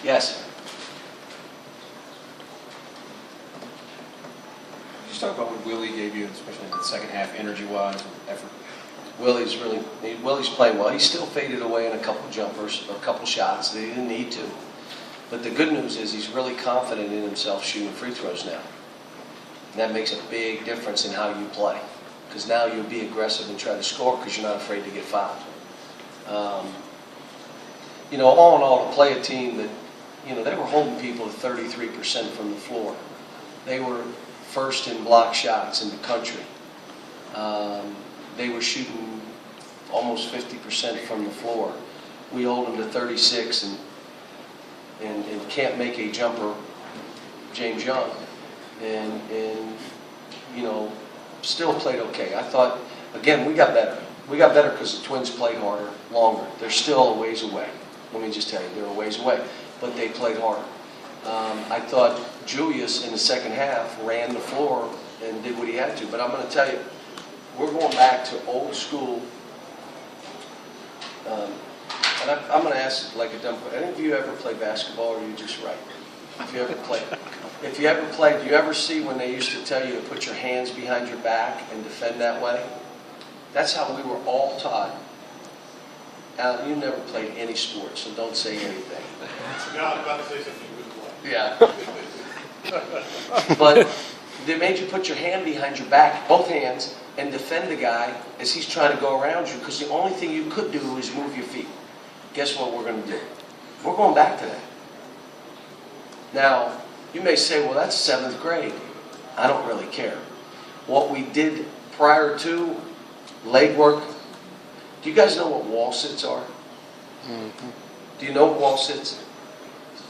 Yes. Just talk about what Willie gave you, especially in the second half, energy-wise, effort. Willie's playing well. He still faded away in a couple jumpers, a couple shots that he didn't need to. But the good news is he's really confident in himself shooting free throws now. And that makes a big difference in how you play. Because now you'll be aggressive and try to score because you're not afraid to get fouled. All in all, to play a team that, they were holding people to 33% from the floor. They were first in block shots in the country. They were shooting almost 50% from the floor. We hold them to 36 and can't make a jumper, James Young. And still played okay. I thought, again, we got better. We got better because the Twins played harder, longer. They're still a ways away. Let me just tell you, they're a ways away. But they played harder. I thought Julius in the second half ran the floor and did what he had to. But I'm going to tell you, we're going back to old school. And I'm going to ask like a dumb question. Any of you ever play basketball, or are you just right? If you ever played, do you ever see when they used to tell you to put your hands behind your back and defend that way? That's how we were all taught. Alan, you never played any sport, so don't say anything. No, I was about to say something you wouldn't play. Yeah. But they made you put your hand behind your back, both hands, and defend the guy as he's trying to go around you, because the only thing you could do is move your feet. Guess what we're going to do? We're going back to that. Now, you may say, well, that's 7th grade. I don't really care. What we did prior to leg work, do you guys know what wall sits are? Mm-hmm. Do you know wall sits?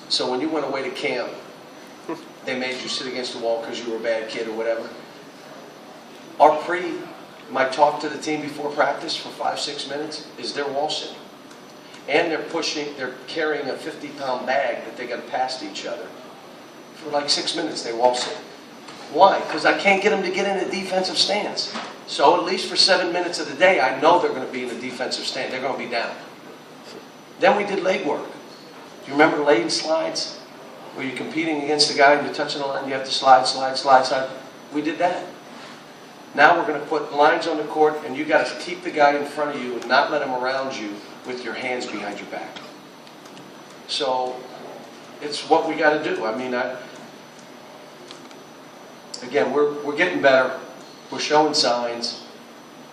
So when you went away to camp, they made you sit against the wall because you were a bad kid or whatever. My talk to the team before practice for 5-6 minutes is their wall sitting. And they're carrying a 50-pound bag that they got to pass to each other. For like 6 minutes, they wall sit. Why? Because I can't get them to get in a defensive stance. So at least for 7 minutes of the day, I know they're going to be in a defensive stance. They're going to be down. Then we did leg work. Do you remember leg slides? Where you're competing against the guy and you're touching the line, you have to slide. We did that. Now we're going to put lines on the court, and you got to keep the guy in front of you and not let him around you with your hands behind your back. So it's what we got to do. I mean, again, we're getting better. We're showing signs.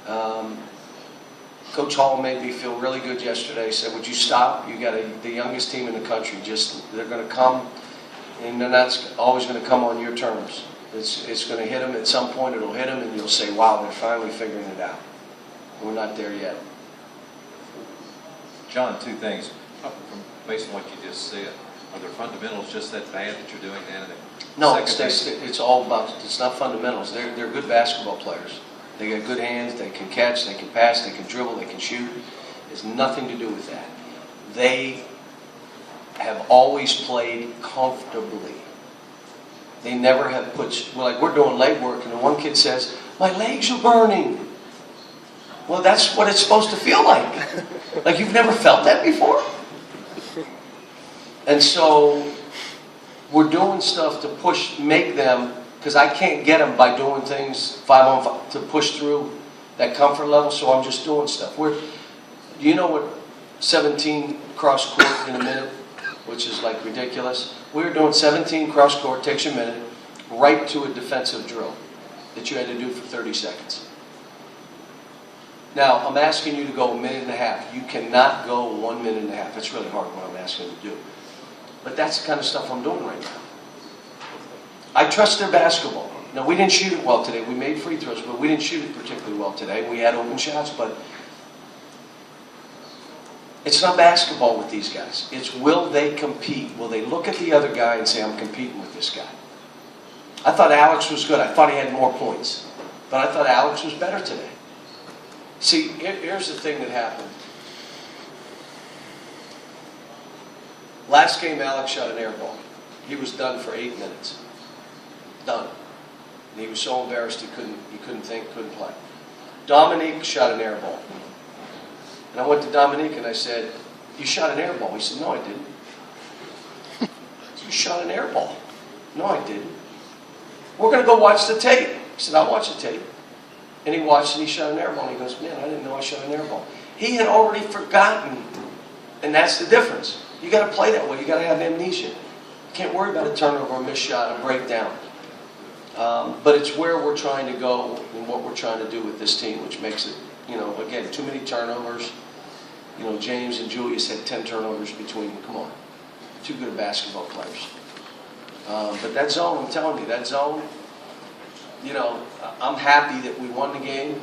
Coach Hall made me feel really good yesterday. He said, would you stop? You got the youngest team in the country. They're going to come, and they're not always going to come on your terms. It's going to hit them at some point. It'll hit them, and you'll say, wow, they're finally figuring it out. We're not there yet. John, two things. Based on what you just said, are their fundamentals just that bad that you're doing that? No, it's all about, it's not fundamentals. They're good basketball players. They got good hands, they can catch, they can pass, they can dribble, they can shoot. It's nothing to do with that. They have always played comfortably. They never have we're doing leg work, and the one kid says, my legs are burning. Well, that's what it's supposed to feel like. Like you've never felt that before? And so we're doing stuff to make them, because I can't get them by doing things 5-on-5 to push through that comfort level, so I'm just doing stuff. Do you know what 17 cross court in a minute, which is like ridiculous? We're doing 17 cross court, takes you a minute, right to a defensive drill that you had to do for 30 seconds. Now, I'm asking you to go 1.5 minutes. You cannot go 1.5 minutes. It's really hard what I'm asking you to do. But that's the kind of stuff I'm doing right now. I trust their basketball. Now, we didn't shoot it well today. We made free throws, but we didn't shoot it particularly well today. We had open shots, but it's not basketball with these guys. It's will they compete? Will they look at the other guy and say, I'm competing with this guy? I thought Alex was good. I thought he had more points. But I thought Alex was better today. See, here's the thing that happened. Last game, Alex shot an air ball. He was done for 8 minutes. Done. And he was so embarrassed he couldn't think, couldn't play. Dominique shot an air ball. And I went to Dominique and I said, you shot an air ball. He said, no, I didn't. You shot an air ball. No, I didn't. We're going to go watch the tape. He said, I'll watch the tape. And he watched and he shot an air ball. And he goes, man, I didn't know I shot an air ball. He had already forgotten. And that's the difference. You got to play that way. You got to have amnesia. You can't worry about a turnover, a missed shot, a breakdown. But it's where we're trying to go and what we're trying to do with this team, which makes it, again, too many turnovers. James and Julius had 10 turnovers between them. Come on. Too good at basketball players. But that zone, I'm telling you, that zone, I'm happy that we won the game.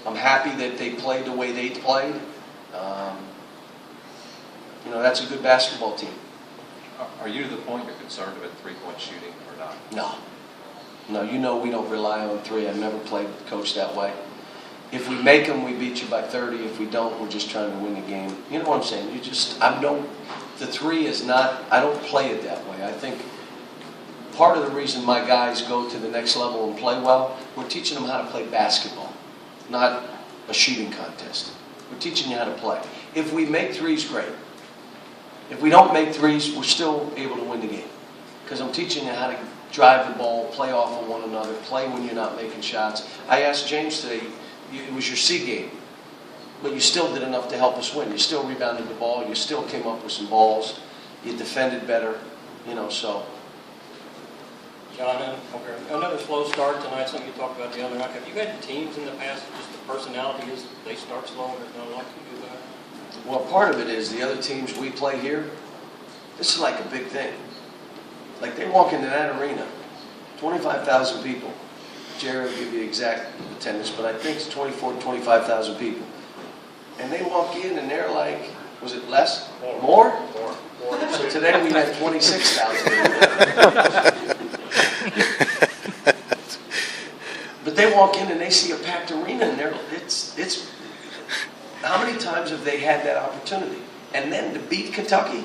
I'm happy that they played the way they played. That's a good basketball team. Are you to the point you're concerned about three-point shooting or not? No, we don't rely on three. I've never played with the coach that way. If we make them, we beat you by 30. If we don't, we're just trying to win the game. You know what I'm saying? The three is not, I don't play it that way. I think part of the reason my guys go to the next level and play well, we're teaching them how to play basketball, not a shooting contest. We're teaching you how to play. If we make threes, great. If we don't make threes, we're still able to win the game. Because I'm teaching you how to drive the ball, play off of one another, play when you're not making shots. I asked James today, it was your C game, but you still did enough to help us win. You still rebounded the ball. You still came up with some balls. You defended better, so. John, another slow start tonight, something you talked about the other night. Have you had teams in the past, just the personality is they start slow and there's not a lot to do about it? Well, part of it is the other teams we play here, this is like a big thing. Like they walk into that arena, 25,000 people. Jerry will give you exact attendance, but I think it's 24,000 to 25,000 people. And they walk in and they're like, was it less? More? So today we had 26,000. But they walk in and they see a packed arena and it's how many times have they had that opportunity? And then to beat Kentucky?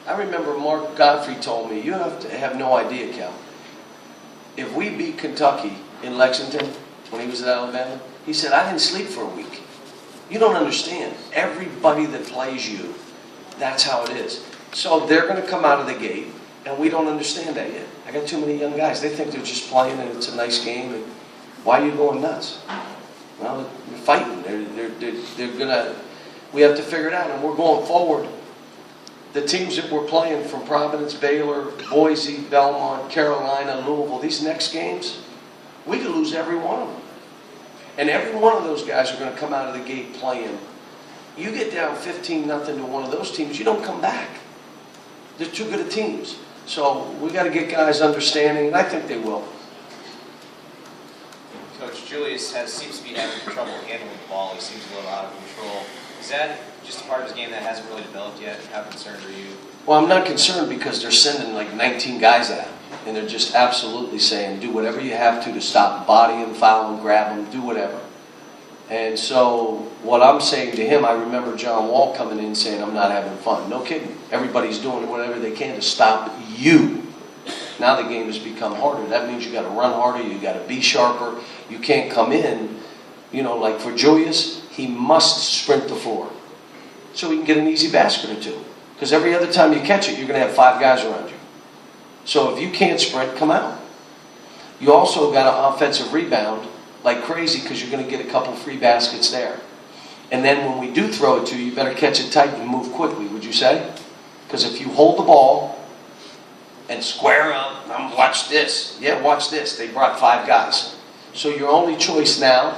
I remember Mark Godfrey told me, you have no idea, Cal. If we beat Kentucky in Lexington when he was at Alabama, he said, I didn't sleep for a week. You don't understand. Everybody that plays you, that's how it is. So they're going to come out of the gate, and we don't understand that yet. I got too many young guys. They think they're just playing and it's a nice game. And why are you going nuts? Well, they're fighting. They're going to, we have to figure it out, and we're going forward. The teams that we're playing from Providence, Baylor, Boise, Belmont, Carolina, Louisville, these next games, we could lose every one of them. And every one of those guys are going to come out of the gate playing. You get down 15-0 to one of those teams, you don't come back. They're too good at teams. So we got to get guys understanding, and I think they will. Coach, Julius seems to be having trouble handling the ball. He seems a little out of control. Is that just a part of his game that hasn't really developed yet? How concerned are you? Well, I'm not concerned because they're sending like 19 guys at him. And they're just absolutely saying, do whatever you have to stop, body him, foul him, grab him, do whatever. And so what I'm saying to him, I remember John Wall coming in saying, I'm not having fun. No kidding. Everybody's doing whatever they can to stop you. Now the game has become harder. That means you got to run harder. You got to be sharper. You can't come in, like for Julius, he must sprint the floor so he can get an easy basket or two. Because every other time you catch it, you're going to have 5 guys around you. So if you can't sprint, come out. You also got an offensive rebound like crazy because you're going to get a couple free baskets there. And then when we do throw it to you, you better catch it tight and move quickly, would you say? Because if you hold the ball and square up, watch this. Yeah, watch this. They brought 5 guys. So your only choice now,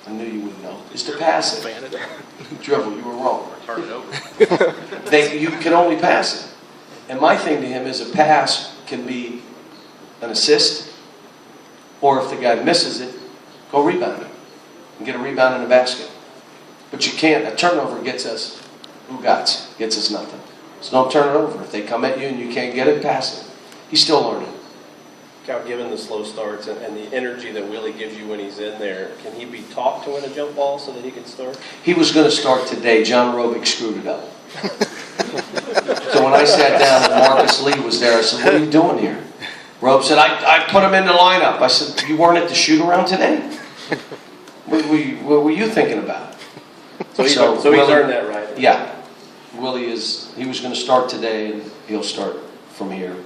I knew you would know, is to pass it. Dribble, you were wrong. Turn it over. You can only pass it. And my thing to him is a pass can be an assist, or if the guy misses it, go rebound it and get a rebound in the basket. But you can't, a turnover gets us gets us nothing. So don't turn it over. If they come at you and you can't get it, pass it. He's still learning. Cal, given the slow starts and the energy that Willie gives you when he's in there, can he be taught to win a jump ball so that he can start? He was going to start today. John Robick screwed it up. So when I sat down and Marcus Lee was there, I said, what are you doing here? Robe said, I put him in the lineup. I said, you weren't at the shoot-around today? What were you thinking about? So he's earned that right. Yeah. Willie he was going to start today, and he'll start from here.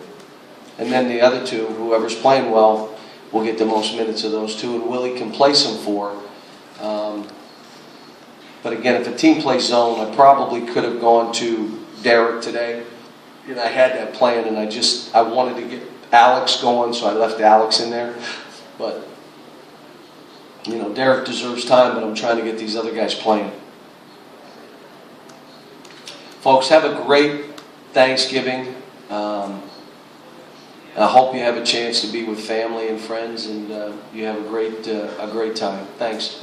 And then the other two, whoever's playing well, will get the most minutes of those two, and Willie can place them for. But again, if a team plays zone, I probably could have gone to Derek today. You know, I had that plan, and I wanted to get Alex going, so I left Alex in there. But, you know, Derek deserves time, but I'm trying to get these other guys playing. Folks, have a great Thanksgiving. I hope you have a chance to be with family and friends, and you have a great time. Thanks.